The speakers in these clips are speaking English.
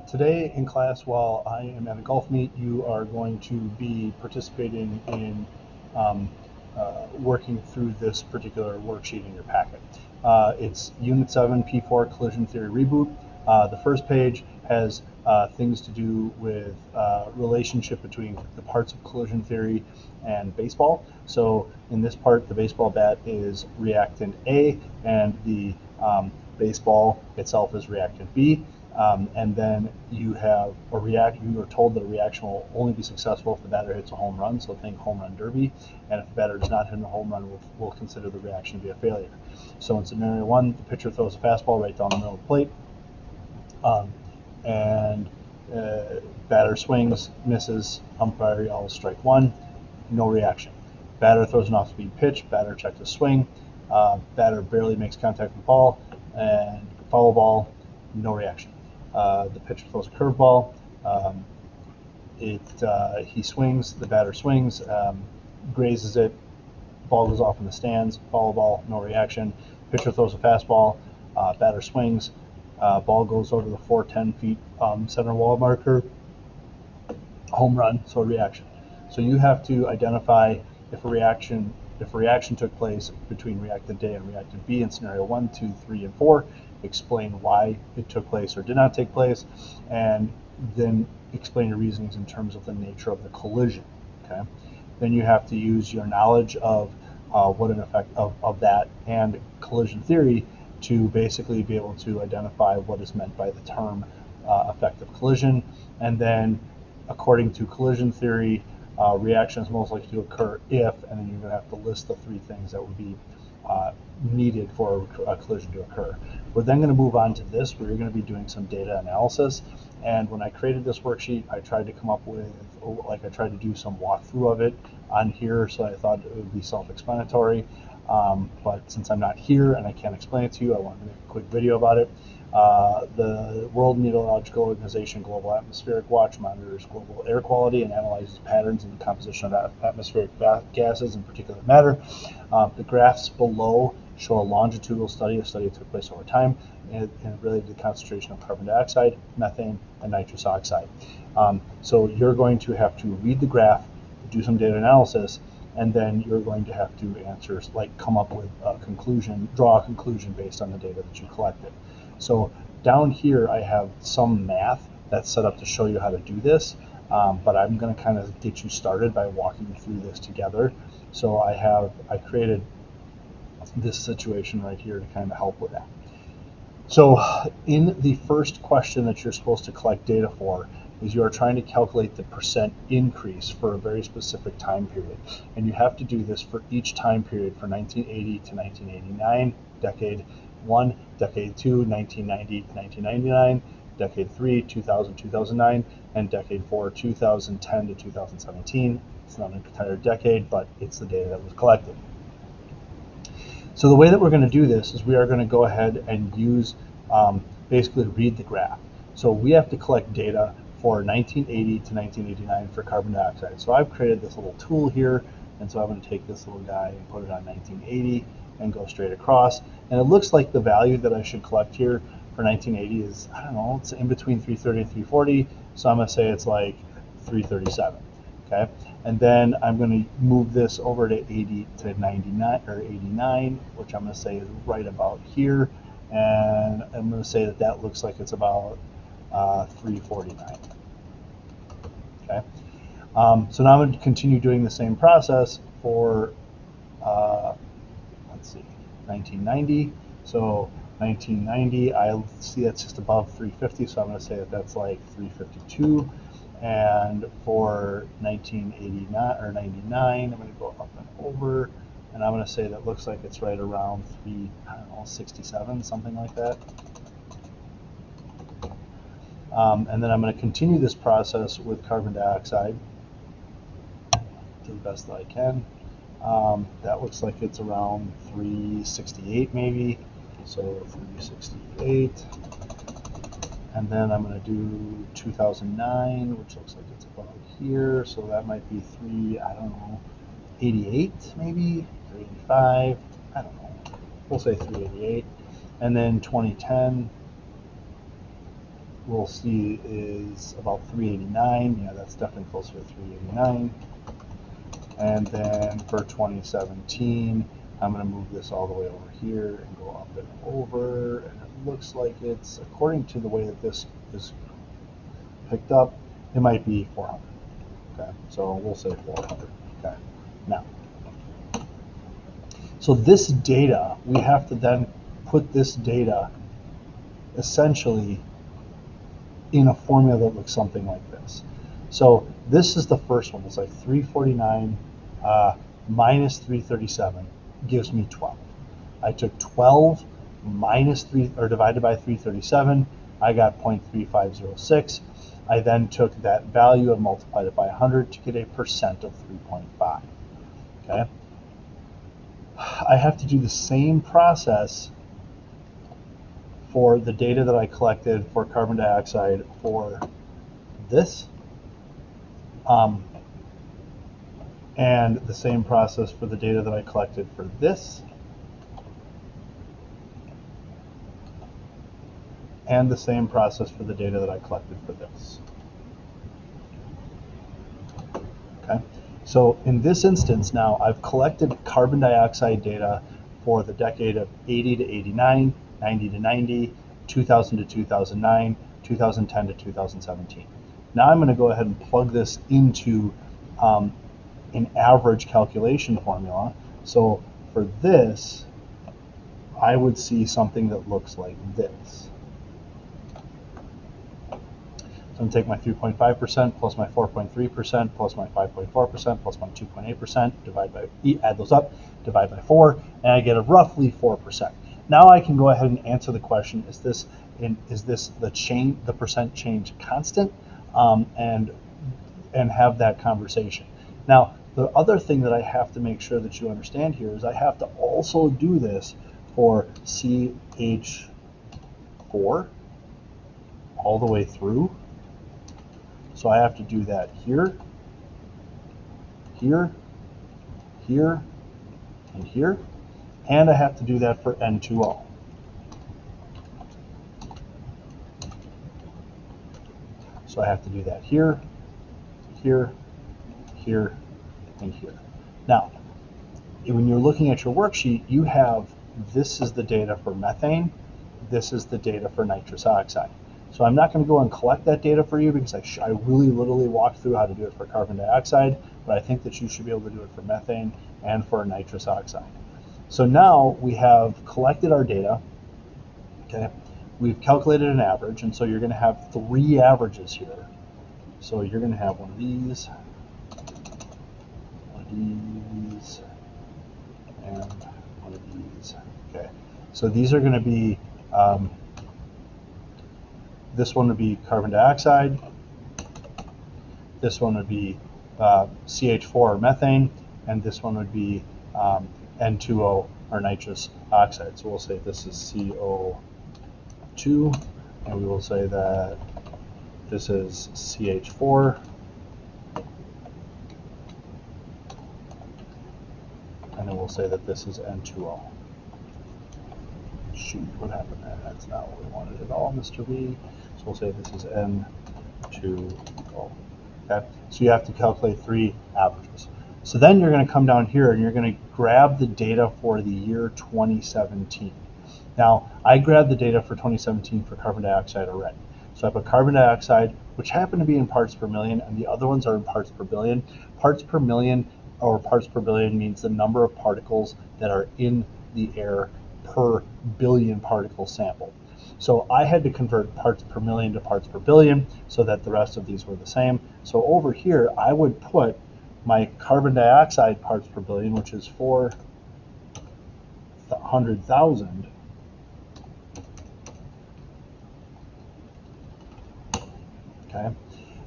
Today in class, while I am at a golf meet, you are going to be participating in working through this particular worksheet in your packet. It's Unit 7, P4, Collision Theory Reboot. The first page has things to do with relationship between the parts of collision theory and baseball. So in this part, the baseball bat is reactant A, and the baseball itself is reactant B. And then you have you are told that a reaction will only be successful if the batter hits a home run, so think home run derby. And if the batter does not hit a home run, we'll consider the reaction to be a failure. So in scenario 1, the pitcher throws a fastball right down the middle of the plate, and batter swings, misses, umpire yells strike 1, no reaction. Batter throws an off-speed pitch, batter checks a swing, batter barely makes contact with the ball, and foul ball, no reaction. The pitcher throws a curveball. He swings. The batter swings, grazes it. Ball goes off in the stands. Foul ball, no reaction. Pitcher throws a fastball. Batter swings. Ball goes over the 410 feet center wall marker. Home run, so reaction. So you have to identify if a reaction took place between reactant A and reactant B in scenario 1, 2, 3, and 4. Explain why it took place or did not take place, and then explain your reasonings in terms of the nature of the collision. Okay. Then you have to use your knowledge of what an effect of that and collision theory to basically be able to identify what is meant by the term effect of collision. And then, according to collision theory, reaction is most likely to occur if, and then you're going to have to list the 3 things that would be needed for a collision to occur. We're then going to move on to this, where you're going to be doing some data analysis. And when I created this worksheet, I tried to come up with, I tried to do some walkthrough of it on here, so I thought it would be self-explanatory. But since I'm not here and I can't explain it to you, I wanted to make a quick video about it. The World Meteorological Organization Global Atmospheric Watch monitors global air quality and analyzes patterns in the composition of atmospheric gases and particulate matter. The graphs below show a longitudinal study, a study that took place over time, and related to the concentration of carbon dioxide, methane, and nitrous oxide. So you're going to have to read the graph, do some data analysis, and then you're going to have to answer, come up with a conclusion, draw a conclusion based on the data that you collected. So down here I have some math that's set up to show you how to do this, but I'm going to kind of get you started by walking you through this together. So I created this situation right here to kind of help with that. So in the first question that you're supposed to collect data for is you are trying to calculate the percent increase for a very specific time period. And you have to do this for each time period for 1980 to 1989, decade 1, decade 2, 1990 to 1999, decade 3, 2000 2009, and decade 4, 2010 to 2017. It's not an entire decade, but it's the data that was collected. So the way that we're going to do this is we are going to go ahead and use, basically read the graph. So we have to collect data for 1980 to 1989 for carbon dioxide. So I've created this little tool here, and so I'm going to take this little guy and put it on 1980 and go straight across. And it looks like the value that I should collect here for 1980 is, I don't know, it's in between 330 and 340, so I'm going to say it's like 337. Okay, and then I'm going to move this over to 80 to 99 or 89, which I'm going to say is right about here, and I'm going to say that that looks like it's about 349. Okay, so now I'm going to continue doing the same process for let's see, 1990. So 1990, I see that's just above 350, so I'm going to say that that's like 352. And for 1989 or 99, I'm going to go up and over, and I'm going to say that looks like it's right around 67, something like that. And then I'm going to continue this process with carbon dioxide to the best that I can. That looks like it's around 368 maybe, so 368. And then I'm going to do 2009, which looks like it's about here, so that might be 88 maybe, 385, I don't know, we'll say 388. And then 2010, we'll see is about 389. Yeah, that's definitely closer to 389. And then for 2017, I'm going to move this all the way over here and go up and over. And it looks like it's, according to the way that this is picked up, it might be 400. Okay, so we'll say 400. Okay, now, so this data, we have to then put this data essentially in a formula that looks something like this. So this is the first one. It's like 349 minus 337 gives me 12. I took 12 minus 3 or divided by 337. I got 0.3506. I then took that value and multiplied it by 100 to get a percent of 3.5. Okay. I have to do the same process for the data that I collected for carbon dioxide for this, and the same process for the data that I collected for this, and the same process for the data that I collected for this. Okay, so in this instance now, I've collected carbon dioxide data for the decade of 80 to 89, 90 to 90, 2000 to 2009, 2010 to 2017. Now I'm going to go ahead and plug this into an average calculation formula. So for this, I would see something that looks like this. So I'm going to take my 3.5% plus my 4.3% plus my 5.4% plus my 2.8%, add those up, divide by 4, and I get a roughly 4%. Now I can go ahead and answer the question: is this the percent change constant, and have that conversation. Now the other thing that I have to make sure that you understand here is I have to also do this for CH4 all the way through. So I have to do that here, here, here, and here. And I have to do that for N2O. So I have to do that here, here, here, and here. Now, when you're looking at your worksheet, you have, this is the data for methane, this is the data for nitrous oxide. So I'm not going to go and collect that data for you because I really literally walked through how to do it for carbon dioxide, but I think that you should be able to do it for methane and for nitrous oxide. So now we have collected our data, okay? We've calculated an average, and so you're going to have 3 averages here. So you're going to have one of these, and one of these. Okay, so these are going to be, this one would be carbon dioxide, this one would be CH4 or methane, and this one would be N2O or nitrous oxide. So we'll say this is CO2, and we will say that this is CH4, and then we'll say that this is N2O. Shoot, what happened there? That's not what we wanted at all, Mr. B. So we'll say this is N2O. Okay, so you have to calculate 3 averages. So then you're going to come down here and you're going to grab the data for the year 2017. Now, I grabbed the data for 2017 for carbon dioxide already. So I put carbon dioxide, which happened to be in parts per million, and the other ones are in parts per billion. Parts per million or parts per billion means the number of particles that are in the air per billion particle sample. So I had to convert parts per million to parts per billion so that the rest of these were the same. So over here, I would put my carbon dioxide parts per billion, which is 400,000. Okay,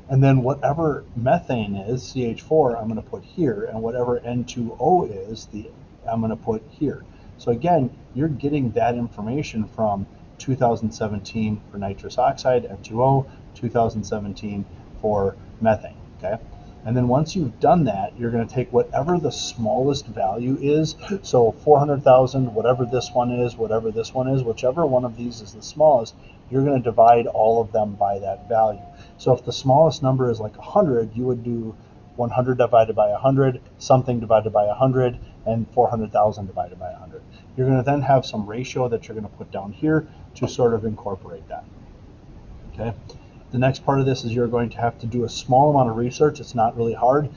and then whatever methane is, CH4, I'm going to put here, and whatever N2O is, I'm going to put here. So again, you're getting that information from 2017 for nitrous oxide, N2O, 2017 for methane. Okay, And then once you've done that, you're going to take whatever the smallest value is. So 400,000, whatever this one is, whatever this one is, whichever one of these is the smallest, you're going to divide all of them by that value. So if the smallest number is like 100, you would do 100 divided by 100, something divided by 100, and 400,000 divided by 100. You're going to then have some ratio that you're going to put down here to sort of incorporate that. Okay. The next part of this is you're going to have to do a small amount of research. It's not really hard.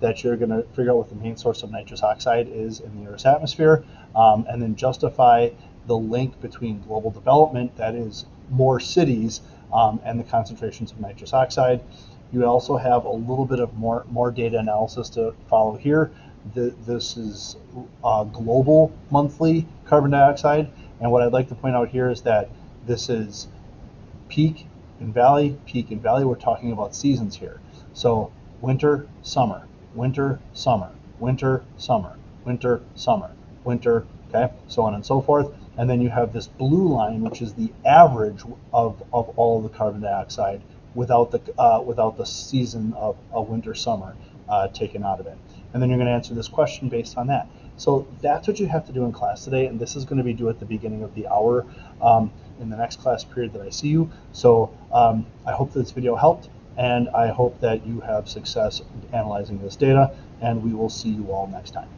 That you're going to figure out what the main source of nitrous oxide is in the Earth's atmosphere, and then justify the link between global development, that is more cities, and the concentrations of nitrous oxide. You also have a little bit of more data analysis to follow here. This is global monthly carbon dioxide, and what I'd like to point out here is that this is peak and valley, peak and valley. We're talking about seasons here. So winter, summer, winter, summer, winter, summer, winter, summer, winter, okay, so on and so forth. And then you have this blue line, which is the average of all of the carbon dioxide without the season of a winter, summer taken out of it. And then you're going to answer this question based on that. So that's what you have to do in class today, and this is going to be due at the beginning of the hour in the next class period that I see you. So I hope that this video helped, and I hope that you have success analyzing this data, and we will see you all next time.